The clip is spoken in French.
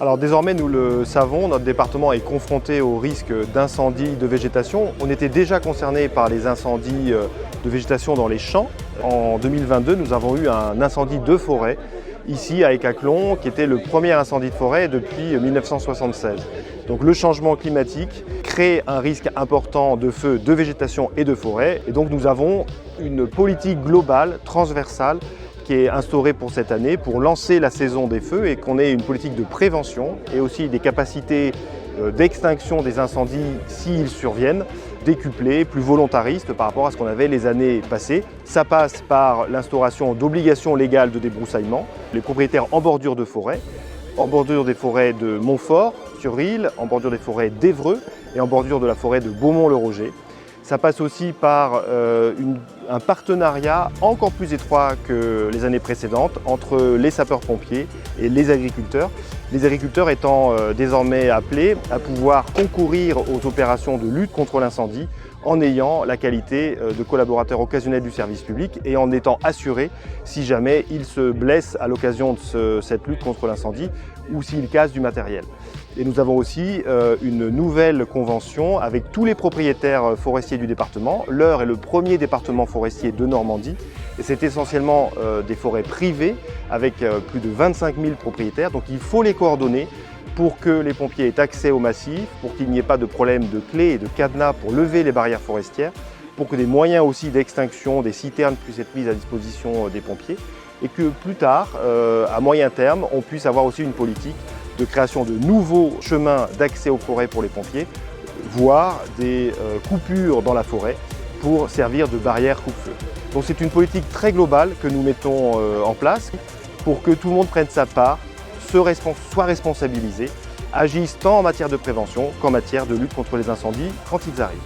Alors désormais, nous le savons, notre département est confronté au risque d'incendie de végétation. On était déjà concerné par les incendies de végétation dans les champs. En 2022, nous avons eu un incendie de forêt ici à Écaclon, qui était le premier incendie de forêt depuis 1976. Donc le changement climatique crée un risque important de feu de végétation et de forêt. Et donc nous avons une politique globale, transversale, qui est instaurée pour cette année pour lancer la saison des feux et qu'on ait une politique de prévention et aussi des capacités d'extinction des incendies s'ils surviennent, décuplées, plus volontaristes par rapport à ce qu'on avait les années passées. Ça passe par l'instauration d'obligations légales de débroussaillement. Les propriétaires en bordure de forêt, en bordure des forêts de Montfort, sur Risle, en bordure des forêts d'Évreux et en bordure de la forêt de Beaumont-le-Roger. Ça passe aussi par un partenariat encore plus étroit que les années précédentes entre les sapeurs-pompiers et les agriculteurs. Les agriculteurs étant désormais appelés à pouvoir concourir aux opérations de lutte contre l'incendie en ayant la qualité de collaborateurs occasionnels du service public et en étant assurés si jamais ils se blessent à l'occasion de cette lutte contre l'incendie ou s'ils cassent du matériel. Et nous avons aussi une nouvelle convention avec tous les propriétaires forestiers du département. l'Eure est le premier département forestier de Normandie et c'est essentiellement des forêts privées avec plus de 25 000 propriétaires. Donc il faut les coordonner pour que les pompiers aient accès au massif, pour qu'il n'y ait pas de problème de clés et de cadenas pour lever les barrières forestières, pour que des moyens aussi d'extinction, des citernes puissent être mis à disposition des pompiers et que plus tard, à moyen terme, on puisse avoir aussi une politique de création de nouveaux chemins d'accès aux forêts pour les pompiers, voire des coupures dans la forêt pour servir de barrière coupe-feu. Donc c'est une politique très globale que nous mettons en place pour que tout le monde prenne sa part, soit responsabilisé, agisse tant en matière de prévention qu'en matière de lutte contre les incendies quand ils arrivent.